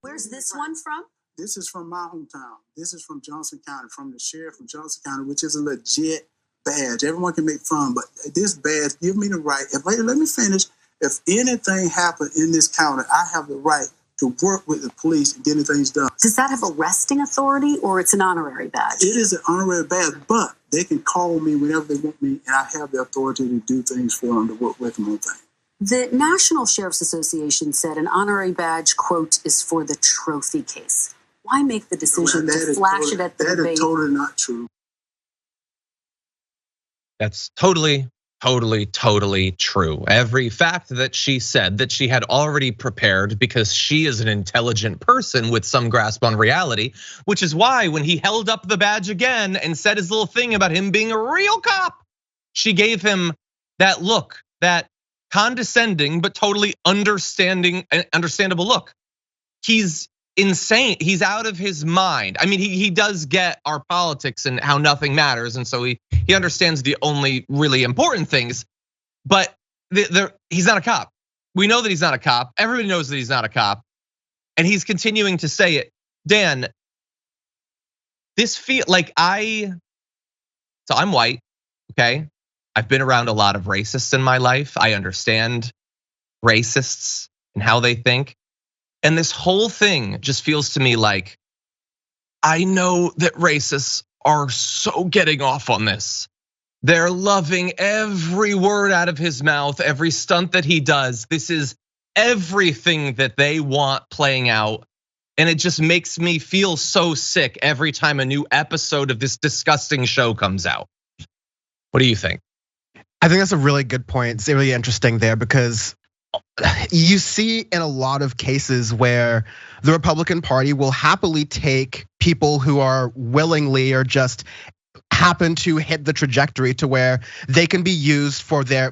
Where's this one from? This is from my hometown. This is from Johnson County, from the sheriff from Johnson County, which is a legit badge. Everyone can make fun, but this badge give me the right. Let me finish. If anything happened in this county, I have the right to work with the police and getting things done. Does that have arresting authority, or it's an honorary badge? It is an honorary badge, but they can call me whenever they want me, and I have the authority to do things for them, to work with them on things. The National Sheriff's Association said an honorary badge, quote, is for the trophy case. Why make the decision to flash it at the debate? That is totally not true. That's totally true. Every fact that she said that she had already prepared, because she is an intelligent person with some grasp on reality, which is why when he held up the badge again and said his little thing about him being a real cop, she gave him that look, that condescending but totally understandable look. He's insane. He's out of his mind. I mean, he does get our politics and how nothing matters, and so he understands the only really important things. But he's not a cop. We know that he's not a cop. Everybody knows that he's not a cop, and he's continuing to say it. Dan, this feel like I'm white, okay? I've been around a lot of racists in my life. I understand racists and how they think. And this whole thing just feels to me like, I know that racists are so getting off on this. They're loving every word out of his mouth, every stunt that he does. This is everything that they want playing out. And it just makes me feel so sick every time a new episode of this disgusting show comes out. What do you think? I think that's a really good point. It's really interesting there, because you see in a lot of cases where the Republican Party will happily take people who are willingly or just happen to hit the trajectory to where they can be used for their,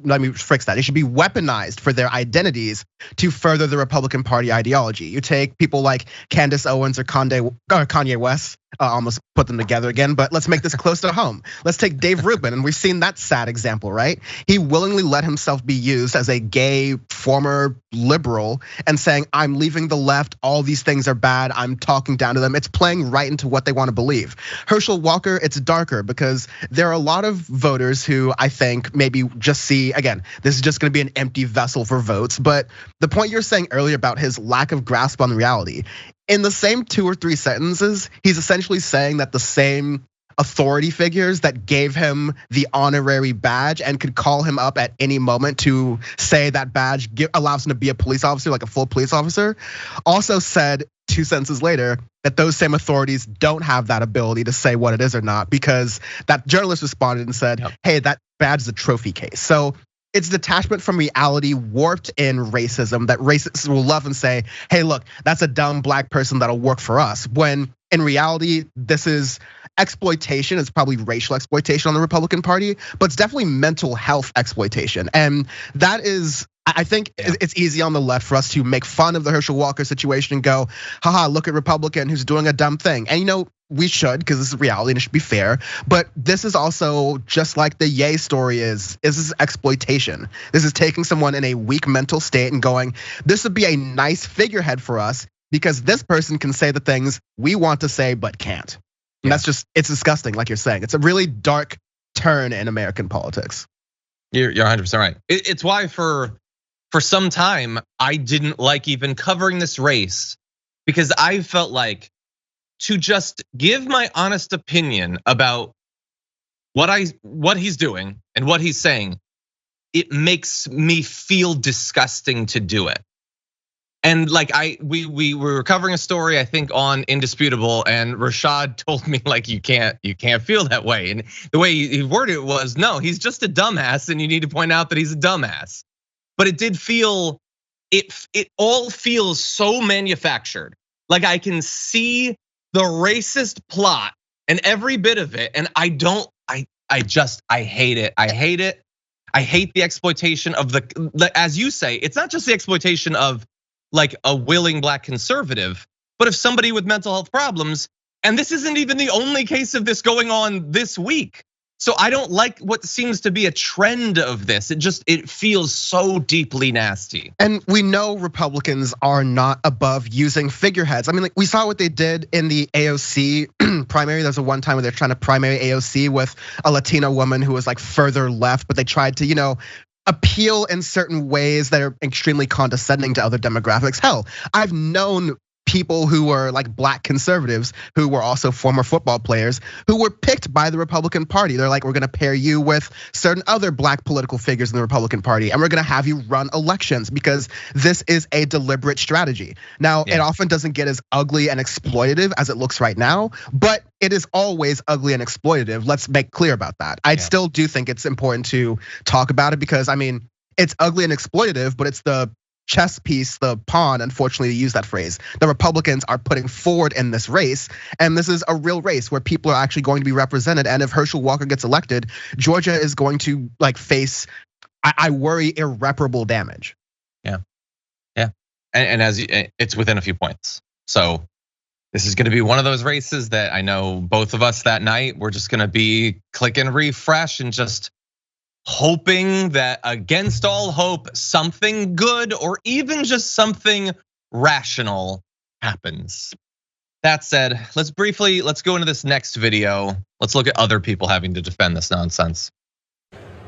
let me fix that, it should be weaponized for their identities to further the Republican Party ideology. You take people like Candace Owens or Kanye West, almost put them together again, but let's make this close to home. Let's take Dave Rubin, and we've seen that sad example, right? He willingly let himself be used as a gay former liberal and saying, I'm leaving the left, all these things are bad, I'm talking down to them. It's playing right into what they want to believe. Herschel Walker, it's darker, because there are a lot of voters who I think maybe just see, again, this is just gonna be an empty vessel for votes. But the point you're saying earlier about his lack of grasp on reality, in the same 2 or 3 sentences, he's essentially saying that the same authority figures that gave him the honorary badge and could call him up at any moment to say that badge allows him to be a police officer, like a full police officer, also said 2 sentences later that those same authorities don't have that ability to say what it is or not, because that journalist responded and said, hey, that badge is a trophy case. So it's detachment from reality warped in racism that racists will love and say, hey, look, that's a dumb black person that'll work for us. When in reality, this is exploitation. It's probably racial exploitation on the Republican Party, but it's definitely mental health exploitation. And that is, I think it's easy on the left for us to make fun of the Herschel Walker situation and go, haha, look at Republican who's doing a dumb thing. And we should, because this is reality and it should be fair. But this is also just like the Ye story is this is exploitation. This is taking someone in a weak mental state and going, this would be a nice figurehead for us because this person can say the things we want to say but can't. And that's just, it's disgusting, like you're saying. It's a really dark turn in American politics. You're 100% right. It's why for some time, I didn't like even covering this race, because I felt like to just give my honest opinion about what he's doing and what he's saying, it makes me feel disgusting to do it. And like we were covering a story, I think, on Indisputable, and Rashad told me like you can't feel that way. And the way he worded it was, no, he's just a dumbass, and you need to point out that he's a dumbass. But it did feel, it all feels so manufactured. Like I can see the racist plot and every bit of it, and I hate it. I hate it. I hate the exploitation of as you say, it's not just the exploitation of like a willing black conservative, but of somebody with mental health problems. And this isn't even the only case of this going on this week. So I don't like what seems to be a trend of this. It feels so deeply nasty. And we know Republicans are not above using figureheads. I mean, like we saw what they did in the AOC primary. There's a one time where they're trying to primary AOC with a Latina woman who was like further left, but they tried to, appeal in certain ways that are extremely condescending to other demographics. Hell, I've known people who were like black conservatives who were also former football players who were picked by the Republican Party. They're like, we're gonna pair you with certain other black political figures in the Republican Party, and we're gonna have you run elections because this is a deliberate strategy. Now, it often doesn't get as ugly and exploitative as it looks right now, but it is always ugly and exploitative. Let's make clear about that. I still do think it's important to talk about it because I mean, it's ugly and exploitative, but it's the chess piece, the pawn, unfortunately, to use that phrase, the Republicans are putting forward in this race. And this is a real race where people are actually going to be represented. And if Herschel Walker gets elected, Georgia is going to like face, I worry, irreparable damage. Yeah. And as it's within a few points. So this is gonna be one of those races that I know both of us that night, we're just gonna be click and refresh and just hoping that against all hope, something good or even just something rational happens. That said, let's go into this next video. Let's look at other people having to defend this nonsense.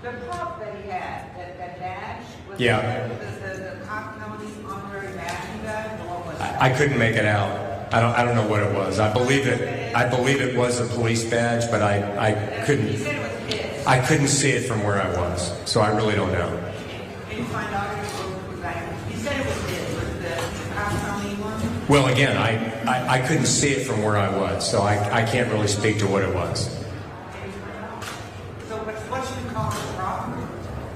The cop that he had, that badge, was the cop company's honorary badge he got, or what was it? I couldn't make it out. I don't know what it was. I believe it was a police badge, but I couldn't. He said it was his. I couldn't see it from where I was, so I really don't know. Can you find out if it was like, he said it was his, was the cop company one? Well, again, I couldn't see it from where I was, so I can't really speak to what it was. So what should we call the prop?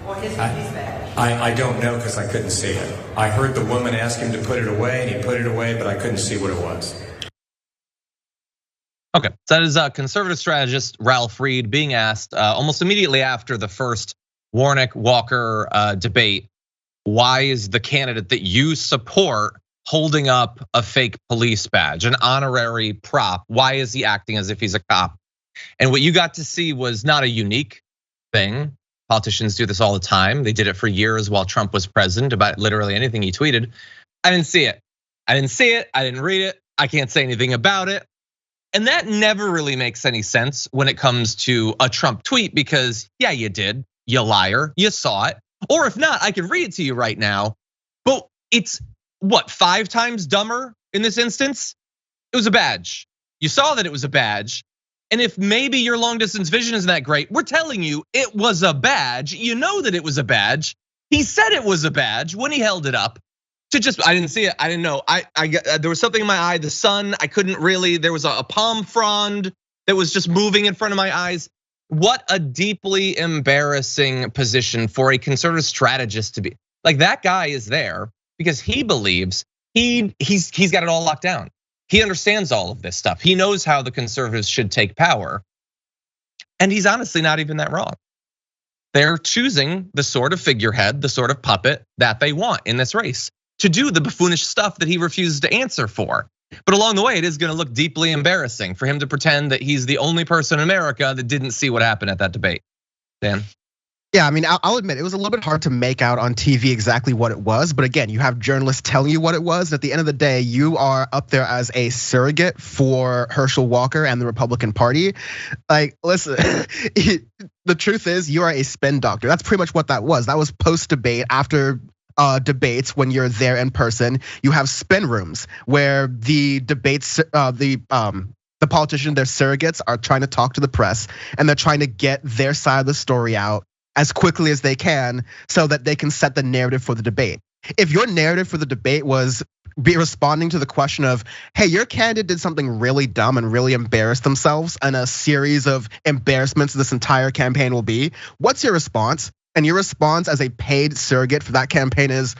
Or his badge? I don't know because I couldn't see it. I heard the woman ask him to put it away, and he put it away, but I couldn't see what it was. Okay, so that is conservative strategist Ralph Reed being asked almost immediately after the first Warnock Walker debate, why is the candidate that you support holding up a fake police badge, an honorary prop? Why is he acting as if he's a cop? And what you got to see was not a unique thing. Politicians do this all the time. They did it for years while Trump was president about literally anything he tweeted. I didn't see it. I didn't read it. I can't say anything about it. And that never really makes any sense when it comes to a Trump tweet because yeah, you did, you liar, you saw it. Or if not, I can read it to you right now. But it's what, 5 times dumber in this instance? It was a badge. You saw that it was a badge. And if maybe your long distance vision isn't that great, we're telling you it was a badge. You know that it was a badge. He said it was a badge when he held it up. I didn't see it. I didn't know. There was something in my eye. The sun. I couldn't really. There was a palm frond that was just moving in front of my eyes. What a deeply embarrassing position for a conservative strategist to be. Like that guy is there because he believes he's got it all locked down. He understands all of this stuff. He knows how the conservatives should take power, and he's honestly not even that wrong. They're choosing the sort of figurehead, the sort of puppet that they want in this race to do the buffoonish stuff that he refuses to answer for. But along the way, it is gonna look deeply embarrassing for him to pretend that he's the only person in America that didn't see what happened at that debate. Dan? Yeah, I mean, I'll admit it was a little bit hard to make out on TV exactly what it was. But again, you have journalists telling you what it was. At the end of the day, you are up there as a surrogate for Herschel Walker and the Republican Party. Like, listen, the truth is you are a spin doctor. That's pretty much what that was. That was post-debate after debates when you're there in person. You have spin rooms where the debates, the politicians, their surrogates are trying to talk to the press and they're trying to get their side of the story out as quickly as they can so that they can set the narrative for the debate. If your narrative for the debate was responding to the question of, hey, your candidate did something really dumb and really embarrassed themselves, and a series of embarrassments this entire campaign will be, what's your response? And your response as a paid surrogate for that campaign is,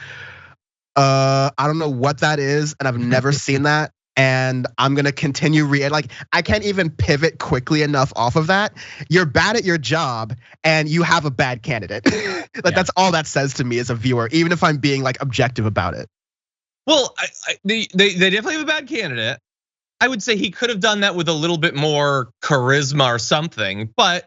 I don't know what that is, and I've never seen that. And I'm gonna continue like I can't even pivot quickly enough off of that. You're bad at your job and you have a bad candidate. That's all that says to me as a viewer, even if I'm being like objective about it. Well, they definitely have a bad candidate. I would say he could have done that with a little bit more charisma or something, but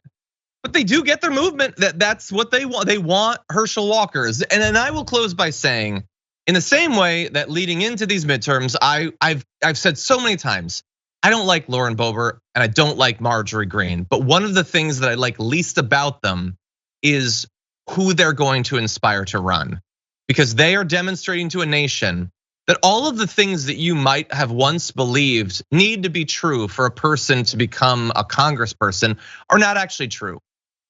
But they do get their movement. That's what they want. They want Herschel Walkers. And then I will close by saying, in the same way that leading into these midterms, I've said so many times, I don't like Lauren Boebert and I don't like Marjorie Greene. But one of the things that I like least about them is who they're going to inspire to run. Because they are demonstrating to a nation that all of the things that you might have once believed need to be true for a person to become a congressperson are not actually true.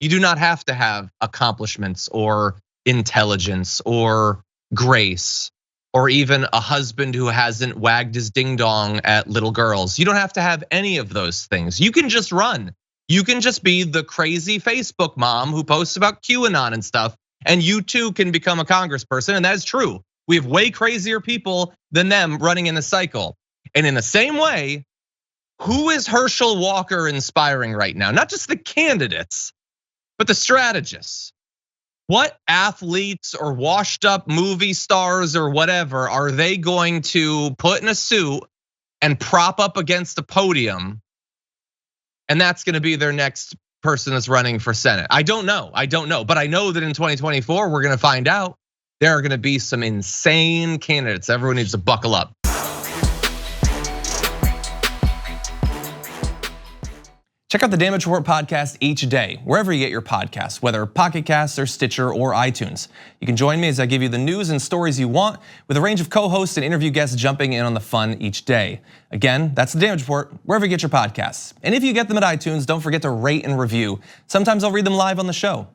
You do not have to have accomplishments or intelligence or grace or even a husband who hasn't wagged his ding dong at little girls. You don't have to have any of those things. You can just run. You can just be the crazy Facebook mom who posts about QAnon and stuff, and you too can become a congressperson, and that is true. We have way crazier people than them running in a cycle. And in the same way, who is Herschel Walker inspiring right now? Not just the candidates, but the strategists. What athletes or washed up movie stars or whatever are they going to put in a suit and prop up against a podium? And that's gonna be their next person that's running for Senate. I don't know, but I know that in 2024, we're gonna find out. There are gonna be some insane candidates. Everyone needs to buckle up. Check out the Damage Report podcast each day, wherever you get your podcasts, whether Pocket Casts or Stitcher or iTunes. You can join me as I give you the news and stories you want, with a range of co-hosts and interview guests jumping in on the fun each day. Again, that's the Damage Report, wherever you get your podcasts. And if you get them at iTunes, don't forget to rate and review. Sometimes I'll read them live on the show.